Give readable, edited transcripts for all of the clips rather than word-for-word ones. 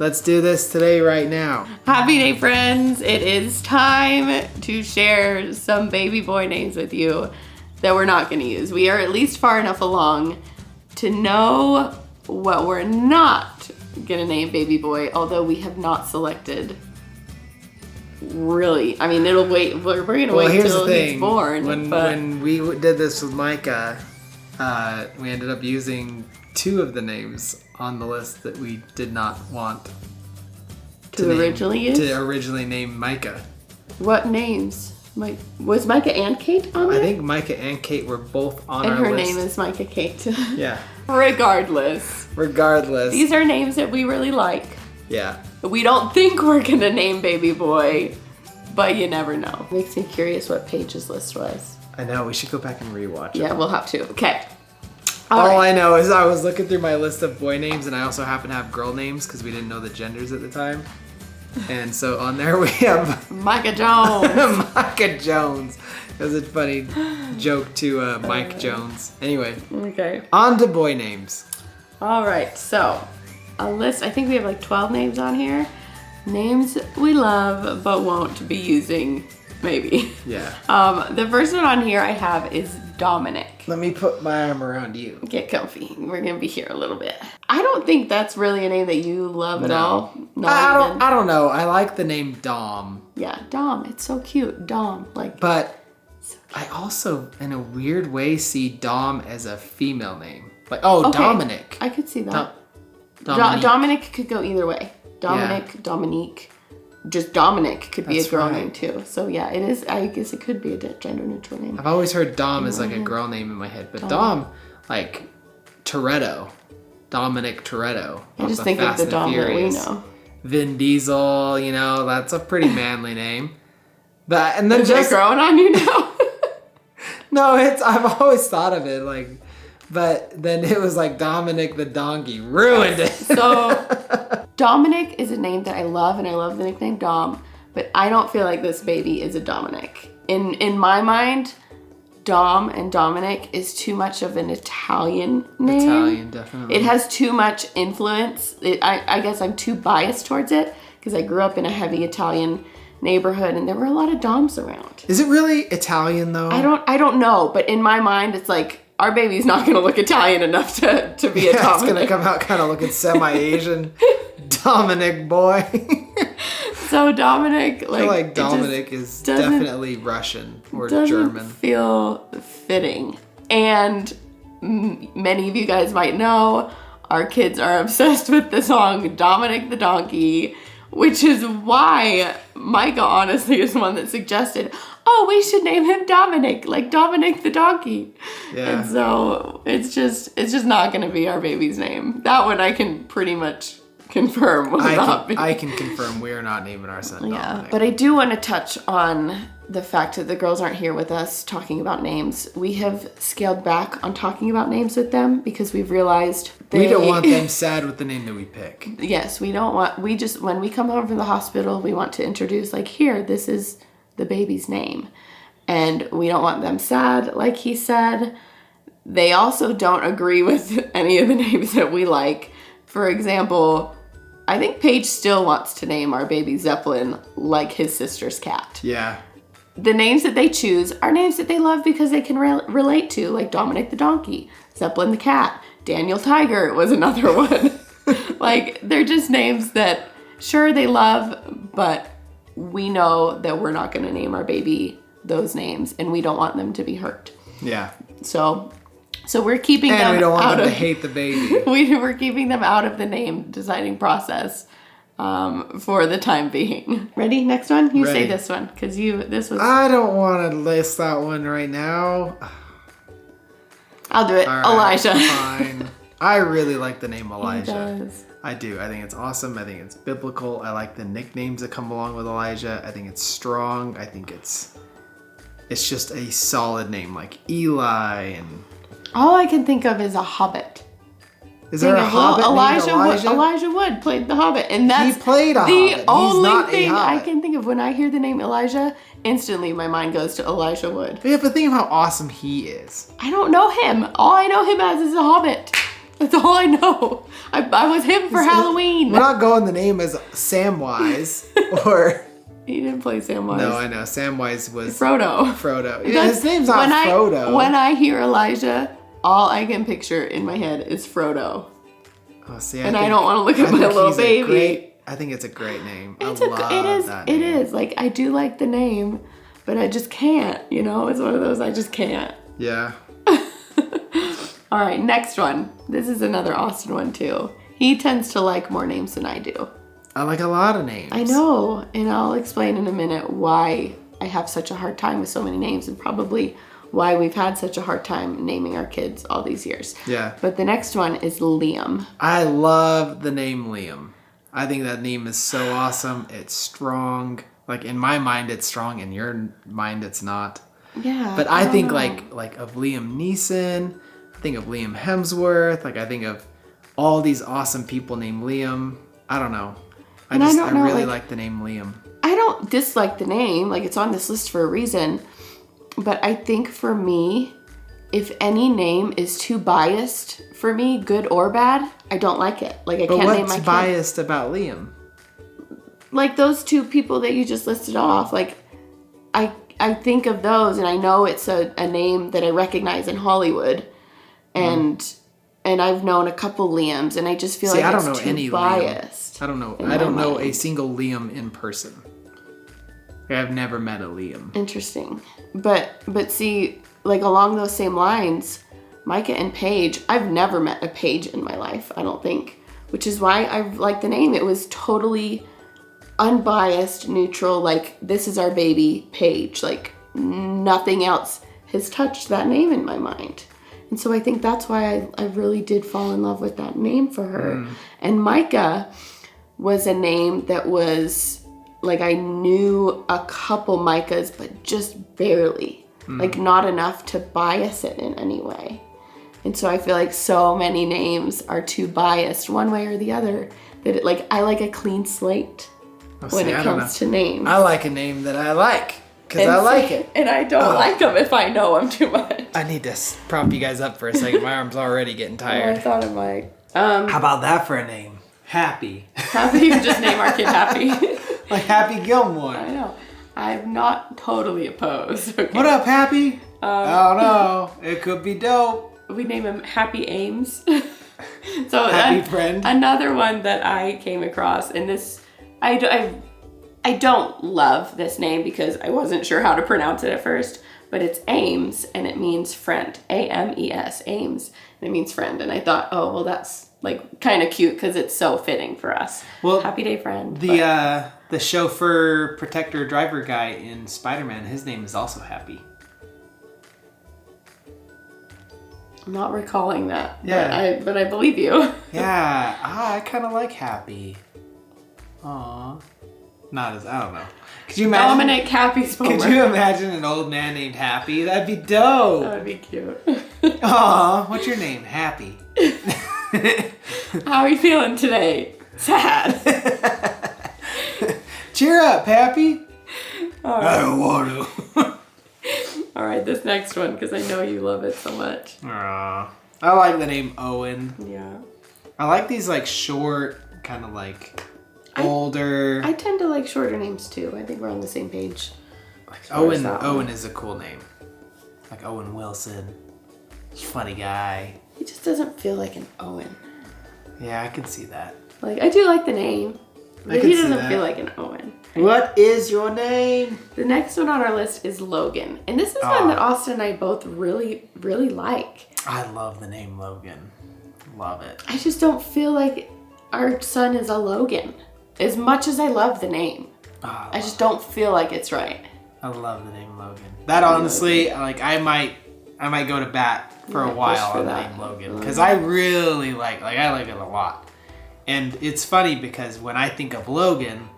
Let's do this today, right now. Happy day, friends. It is time to share some baby boy names with you that we're not gonna use. We are at least far enough along to know what we're not gonna name baby boy, although we have not selected really. I mean, it'll wait. We're gonna wait until he's born. When we did this with Micah, we ended up using 2 of the names on the list that we did not want to originally name Micah. What names? Was Micah and Kate on there? I think Micah and Kate were both on our list. And her name is Micah Kate. Yeah. Regardless. These are names that we really like. Yeah. We don't think we're gonna name baby boy, but you never know. Makes me curious what Paige's list was. I know, we should go back and rewatch it. Yeah, we'll have to. Okay. All I know is I was looking through my list of boy names, and I also happen to have girl names because we didn't know the genders at the time. And so on there we have Micah Jones. Micah Jones. It was a funny joke to Mike Jones. Anyway. Okay. On to boy names. All right. So a list. I think we have like 12 names on here. Names we love but won't be using. Maybe. Yeah. The first one on here I have is Dominic. Let me put my arm around you. Get comfy. We're gonna be here a little bit. I don't think that's really a name that you love at all. I don't know. I like the name Dom. Yeah, Dom. It's so cute. Dom. But so I also, in a weird way, see Dom as a female name. Like, okay. Dominic. I could see that. Dominic. Dominic could go either way. Dominic, yeah. Dominique. Just Dominic could be a girl name too. So yeah, it is. I guess it could be a gender neutral name. I've always heard Dom as like a girl name in my head, but Dom like Toretto, Dominic Toretto. I just think of the Dom that we know. Vin Diesel, you know, that's a pretty manly name. But and then is it growing on you now? No, I've always thought of it like, but then it was like Dominic the Donkey ruined it. So. Dominic is a name that I love, and I love the nickname Dom, but I don't feel like this baby is a Dominic. In my mind, Dom and Dominic is too much of an Italian name. Italian, definitely. It has too much influence. I guess I'm too biased towards it because I grew up in a heavy Italian neighborhood, and there were a lot of Doms around. Is it really Italian though? I don't know, but in my mind, it's like our baby's not going to look Italian enough to be a Dominic. It's going to come out kind of looking semi-Asian. Dominic boy. So Dominic, I feel like Dominic is definitely Russian or German. Doesn't feel fitting. And many of you guys might know our kids are obsessed with the song Dominic the Donkey, which is why Micah honestly is the one that suggested, oh, we should name him Dominic, like Dominic the Donkey. Yeah. And so it's just not going to be our baby's name. That one I can pretty much confirm I can confirm we are not naming our son Dominic. Yeah, but I do want to touch on the fact that the girls aren't here with us talking about names. We have scaled back on talking about names with them because we've realized we don't want them sad with the name that we pick. Yes, we don't want, when we come home from the hospital, we want to introduce like, here, this is the baby's name. And we don't want them sad, like he said. They also don't agree with any of the names that we like. For example, I think Paige still wants to name our baby Zeppelin like his sister's cat. Yeah. The names that they choose are names that they love because they can relate to, like Dominic the Donkey, Zeppelin the cat, Daniel Tiger was another one. Like, they're just names that, sure, they love, but we know that we're not going to name our baby those names, and we don't want them to be hurt. Yeah. So we're keeping them out of... And we don't want them to hate the baby. We're keeping them out of the name deciding process for the time being. Ready? Next one? You say this one, because this was... I don't want to list that one right now. I'll do it. Right, Elijah. Fine. I really like the name Elijah. He does. I do. I think it's awesome. I think it's biblical. I like the nicknames that come along with Elijah. I think it's strong. I think it's just a solid name, like Eli and... All I can think of is a Hobbit. Is there a Hobbit named Elijah? Elijah Wood played the Hobbit, and that's he played a Hobbit. The only thing I can think of when I hear the name Elijah. Instantly, my mind goes to Elijah Wood. Yeah, but think of how awesome he is. I don't know him. All I know him as is a Hobbit. That's all I know. I was him for Halloween. We're not going the name as Samwise or... He didn't play Samwise. No, I know. Samwise was... Frodo. Yeah, his name's not Frodo. When I hear Elijah, all I can picture in my head is Frodo. Oh, see, I don't want to look at my little baby. I think it's a great name. It is. Like, I do like the name, but I just can't, you know? It's one of those I just can't. Yeah. All right, next one. This is another Austin one, too. He tends to like more names than I do. I like a lot of names. I know, and I'll explain in a minute why I have such a hard time with so many names and probably why we've had such a hard time naming our kids all these years. Yeah. But the next one is Liam. I love the name Liam. I think that name is so awesome. It's strong. Like, in my mind, it's strong. In your mind, it's not. Yeah. But I think, like of Liam Neeson. I think of Liam Hemsworth. Like, I think of all these awesome people named Liam. I don't know. I really like the name Liam. I don't dislike the name. Like, it's on this list for a reason. But I think for me, if any name is too biased for me, good or bad, I don't like it. Like, I can't name my kid. But what's biased about Liam? Like, those two people that you just listed off. Like, I think of those, and I know it's a name that I recognize in Hollywood. And I've known a couple Liams, and I just feel like it's too biased. I don't know. I don't know a single Liam in person. I've never met a Liam. Interesting. But see, like, along those same lines, Micah and Paige, I've never met a Paige in my life, I don't think. Which is why I like the name. It was totally unbiased, neutral, like, this is our baby, Paige. Like, nothing else has touched that name in my mind. And so I think that's why I really did fall in love with that name for her. And Micah was a name that was, like, I knew a couple Micahs, but just barely. Like, not enough to bias it in any way. And so I feel like so many names are too biased one way or the other that it, like, I like a clean slate when it comes to names. I like a name that I like. Because I like it. And I don't like them if I know them too much. I need to prop you guys up for a second. My arm's already getting tired. I thought it might. How about that for a name? Happy. Happy, just name our kid Happy. Like Happy Gilmore. I know. I'm not totally opposed. Okay. What up, Happy? I don't know. It could be dope. We name him Happy Ames. So Happy friend. Another one that I came across, and this, I don't love this name because I wasn't sure how to pronounce it at first, but it's Ames, and it means friend. A-M-E-S, Ames, and it means friend. And I thought, oh, well, that's, like, kind of cute because it's so fitting for us. Well, Happy Day Friend. The chauffeur, protector, driver guy in Spider-Man, his name is also Happy. I'm not recalling that. Yeah. But I believe you. Yeah. I kind of like Happy. Aww. Not as, I don't know. Could you imagine? Dominic Happy's Boomer. Could you imagine an old man named Happy? That'd be dope. That would be cute. Aw, what's your name? Happy. How are you feeling today? Sad. Cheer up, Happy. Right. I don't want to. All right, this next one, because I know you love it so much. I like the name Owen. Yeah. I like these, like, short, kind of like older. I tend to like shorter names too. I think we're on the same page. Like Owen is a cool name. Like Owen Wilson. Funny guy. He just doesn't feel like an Owen. Yeah, I can see that. Like, I do like the name, but he doesn't feel like an Owen. Right? What is your name? The next one on our list is Logan. And this is one that Austin and I both really, really like. I love the name Logan. Love it. I just don't feel like our son is a Logan. As much as I love the name, I just don't feel like it's right. I love the name Logan. That honestly, like, I might go to bat for a while on the name Logan because I really like I like it a lot. And it's funny because when I think of Logan,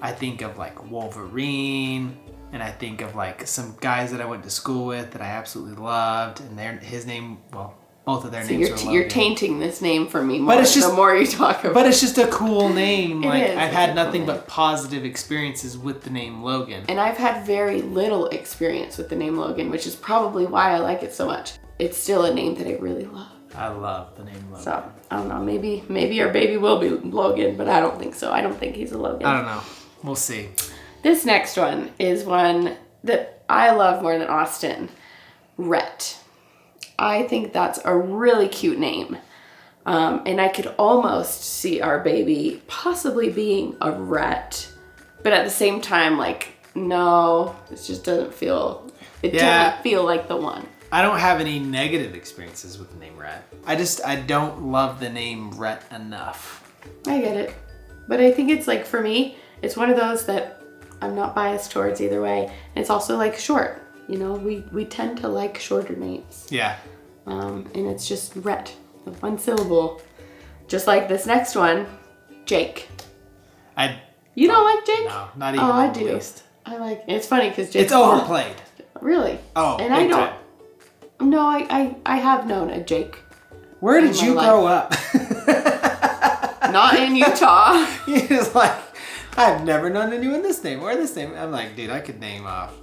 I think of like Wolverine, and I think of like some guys that I went to school with that I absolutely loved, and his name, well, both of their names are Logan. You're tainting this name for me more, but it's just, the more you talk about it. But it's just a cool name. I've had nothing but positive experiences with the name Logan. And I've had very little experience with the name Logan, which is probably why I like it so much. It's still a name that I really love. I love the name Logan. So, I don't know. Maybe our baby will be Logan, but I don't think so. I don't think he's a Logan. I don't know. We'll see. This next one is one that I love more than Austin. Rhett. I think that's a really cute name. And I could almost see our baby possibly being a Rhett. But at the same time, like, no, it just doesn't feel, doesn't feel like the one. I don't have any negative experiences with the name Rhett. I don't love the name Rhett enough. I get it. But I think it's like, for me, it's one of those that I'm not biased towards either way. And it's also like short. You know, we tend to like shorter names. Yeah. And it's just Rhett, the one syllable. Just like this next one, Jake. You don't like Jake? No, not even. Oh, I do. Least. I like. It's funny because Jake. It's overplayed. Really? Oh, and I don't. Time. No, I have known a Jake. Where did you grow up? Not in Utah. You're just like, I've never known anyone this name or this name. I'm like, dude, I could name off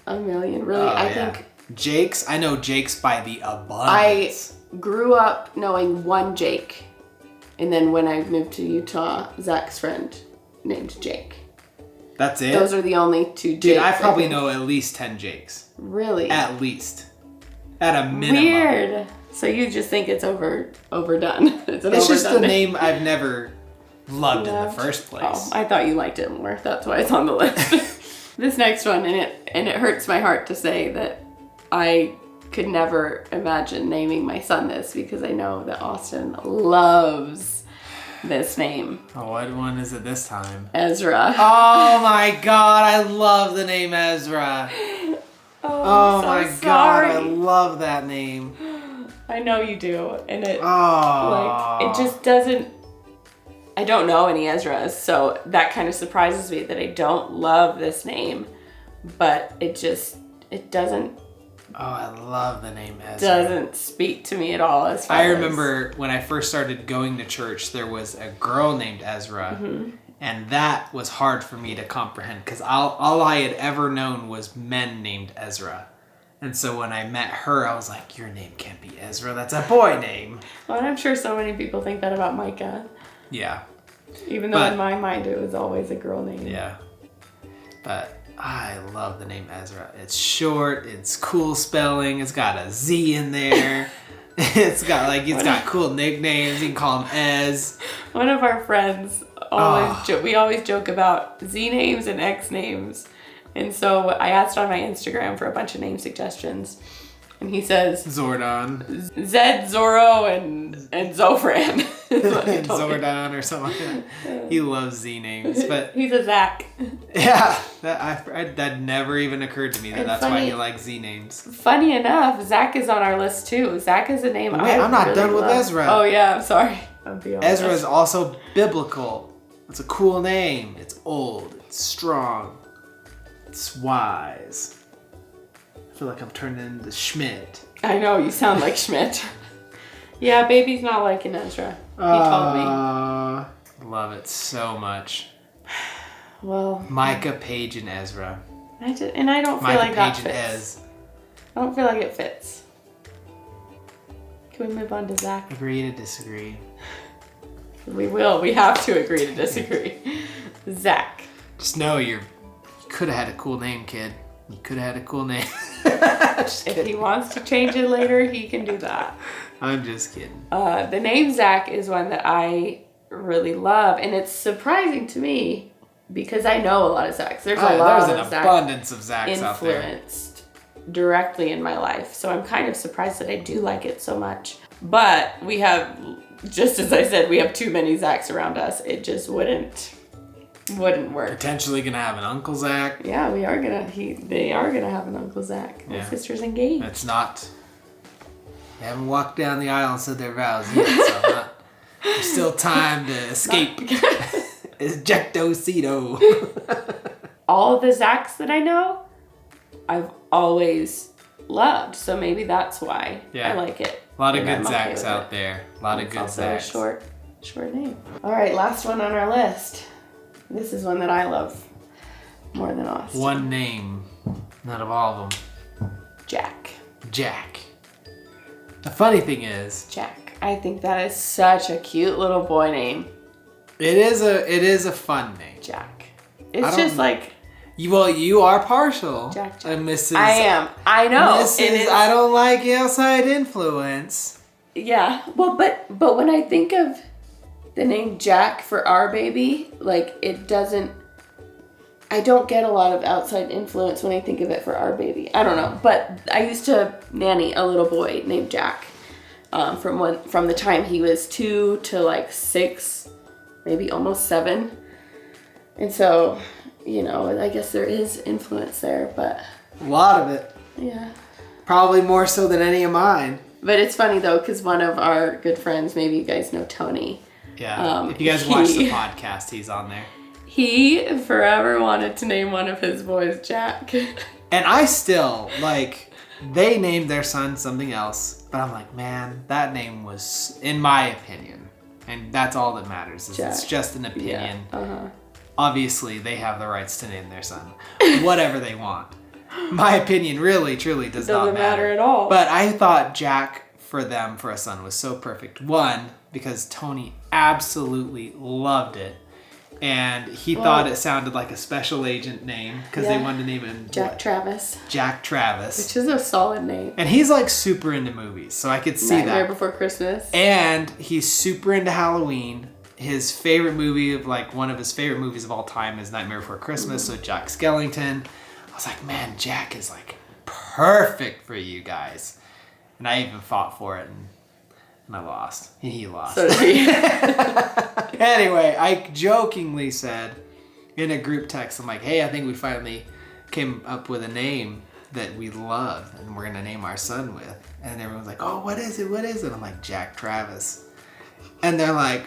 a million. Really, I think. Jake's. I know Jake's by the abundance. I grew up knowing one Jake, and then when I moved to Utah, Zach's friend named Jake. That's it? Those are the only two Jakes. Dude, I probably know at least 10 Jakes. Really? At least. At a minimum. Weird. So you just think it's overdone. It's just a name I've never loved in the first place. Oh, I thought you liked it more. That's why it's on the list. This next one, and it hurts my heart to say that I could never imagine naming my son this, because I know that Austin loves this name. Oh, what one is it this time? Ezra. Oh my god, I love the name Ezra. Oh my god, I love that name. I know you do, and it it just doesn't. I don't know any Ezras, so that kind of surprises me that I don't love this name, but it doesn't. Oh, I love the name Ezra. Doesn't speak to me at all. As far I remember when I first started going to church, there was a girl named Ezra, and that was hard for me to comprehend because all I had ever known was men named Ezra. And so when I met her, I was like, your name can't be Ezra. That's a boy name. Well, and I'm sure so many people think that about Micah. Yeah. Even though in my mind it was always a girl name. Yeah. But I love the name Ezra. It's short. It's cool spelling. It's got a Z in there. It's got cool nicknames. You can call him Ez. One of our friends we always joke about Z names and X names. And so I asked on my Instagram for a bunch of name suggestions. And he says Zordon. Zed, Zorro, and Zofran. Zordon or something like that. He loves Z names. But he's a Zach. Yeah. That never even occurred to me that's why he likes Z names. Funny enough, Zach is on our list too. Zach is a name I'm not done with Ezra. Oh yeah, I'm sorry. Ezra is also biblical. It's a cool name. It's old. It's strong. It's wise. I feel like I'm turning into Schmidt. I know, you sound like Schmidt. Yeah, baby's not liking Ezra. He told me. Love it so much. Well, Micah, Paige, and Ezra. I don't feel like that fits. I don't feel like it fits. Can we move on to Zach? Agree to disagree. We will. We have to agree to disagree. Zach. Just know you could have had a cool name, kid. You could have had a cool name. If he wants to change it later, he can do that. I'm just kidding. The name Zach is one that I really love, and it's surprising to me because I know a lot of Zachs. There's an abundance of Zachs out there. Influenced directly in my life, so I'm kind of surprised that I do like it so much. But we have, just as I said, we have too many Zachs around us. It just wouldn't work. Potentially gonna have an Uncle Zach. Yeah, they are gonna have an Uncle Zach. My sister's engaged. It's not. They haven't walked down the aisle and said their vows yet, so there's still time to escape. Ejectocito. All of the Zachs that I know, I've always loved, so maybe that's why I like it. A lot of good Zachs out there. A lot of good Zachs. It's also a short name. All right, last one on our list. This is one that I love more than Austin. One name, not of all of them. Jack. Jack. The funny thing is, Jack. I think that is such a cute little boy name. it is a fun name. Jack. It's just like... You are partial. Jack. Mrs. I am. I know. Mrs. I don't like outside influence. Yeah. Well, but when I think of the name Jack for our baby, like it doesn't... I don't get a lot of outside influence when I think of it for our baby. I don't know. But I used to nanny a little boy named Jack from the time he was 2 to like 6, maybe almost 7. And so... I guess there is influence there, but... A lot of it. Yeah. Probably more so than any of mine. But it's funny, though, because one of our good friends, maybe you guys know Tony. Yeah. If you guys watch the podcast, he's on there. He forever wanted to name one of his boys Jack. And I still, they named their son something else. But I'm like, man, that name was, in my opinion, and that's all that matters, is Jack. It's just an opinion. Yeah. Uh-huh. Obviously, they have the rights to name their son whatever they want. My opinion really, truly doesn't matter at all. But I thought Jack for a son was so perfect. One, because Tony absolutely loved it. And he thought it sounded like a special agent name because they wanted to name him Jack Travis. Jack Travis. Which is a solid name. And he's super into movies, so I could see Nightmare Before Christmas. And he's super into Halloween. His favorite movie one of his favorite movies of all time is Nightmare Before Christmas with Jack Skellington. I was like, man, Jack is perfect for you guys. And I even fought for it and I lost. He lost. So did he. Anyway, I jokingly said in a group text, I'm like, hey, I think we finally came up with a name that we love and we're going to name our son with. And everyone's like, oh, what is it? What is it? I'm like, Jack Travis. And they're like,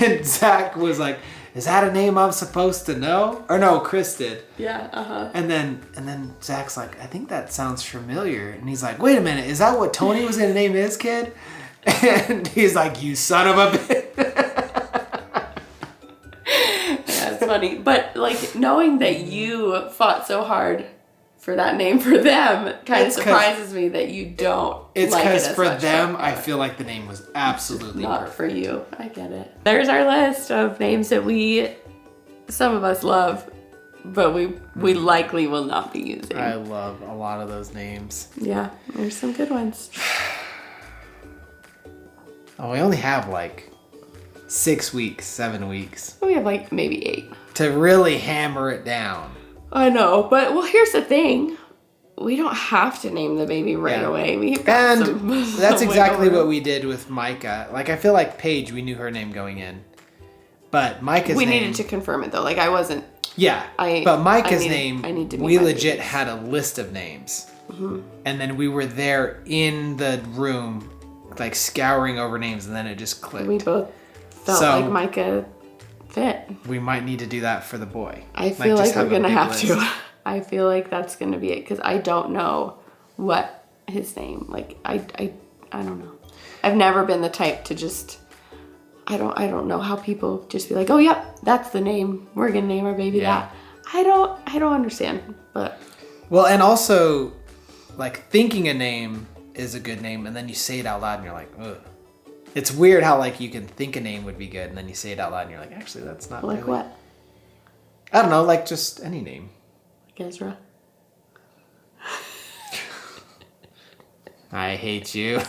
and Zach was like, is that a name I'm supposed to know? Or no, Chris did. Yeah, uh-huh. And then Zach's like, I think that sounds familiar. And he's like, wait a minute, is that what Tony was going to name his kid? And he's like, you son of a bitch. Yeah, it's funny. But knowing that you fought so hard for that name for them kind of surprises me that you don't. It's because for them, much. I feel like the name was absolutely not perfect. For you. I get it. There's our list of names that some of us love, but we likely will not be using. I love a lot of those names. Yeah, there's some good ones. Oh, we only have 6 weeks, 7 weeks. We have maybe 8. To really hammer it down. I know, but here's the thing. We don't have to name the baby right away. We've got that's exactly what we did with Micah. I feel like Paige, we knew her name going in. But Micah's name... We needed to confirm it, though. I wasn't... Yeah, but Micah's name, we legit babies. had a list of names. Mm-hmm. And then we were there in the room, scouring over names, and then it just clicked. We both felt like Micah fit. We might need to do that for the boy. I feel like we're going to have to. I feel like that's going to be it, because I don't know what his name, I don't know. I've never been the type to just... I don't know how people just be like, oh, yep, that's the name. We're going to name our baby that. I don't understand, but... Well, and also, thinking a name is a good name, and then you say it out loud, and you're like, ugh. It's weird how, you can think a name would be good, and then you say it out loud, and you're like, actually, that's not really... what? I don't know, just any name. Ezra. I hate you. We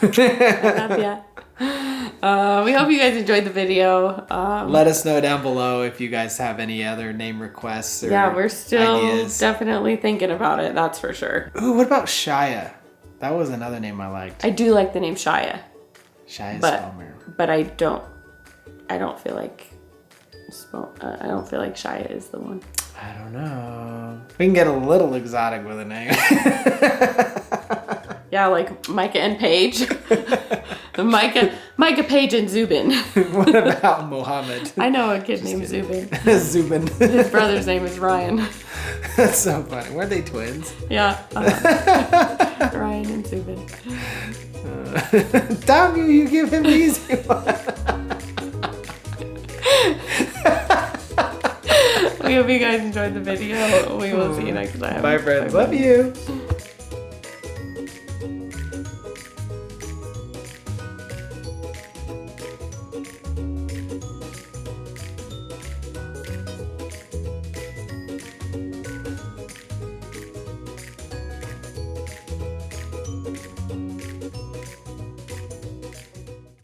hope you guys enjoyed the video. Let us know down below if you guys have any other name requests or we're still ideas. Definitely thinking about it, that's for sure. Ooh, what about Shia? That was another name I liked. I do like the name Shia. Shia Spellmer. But I don't feel like Shia is the one. I don't know. We can get a little exotic with a name. Yeah, like Micah and Paige. Micah, Paige, and Zubin. What about Mohammed? I know a kid named Zubin. Zubin. His brother's name is Ryan. That's so funny. Weren't they twins? Yeah. Ryan and Zubin. Damn you, you give him the easy one. We hope you guys enjoyed the video. We will see you next time. Bye, friends. Love you.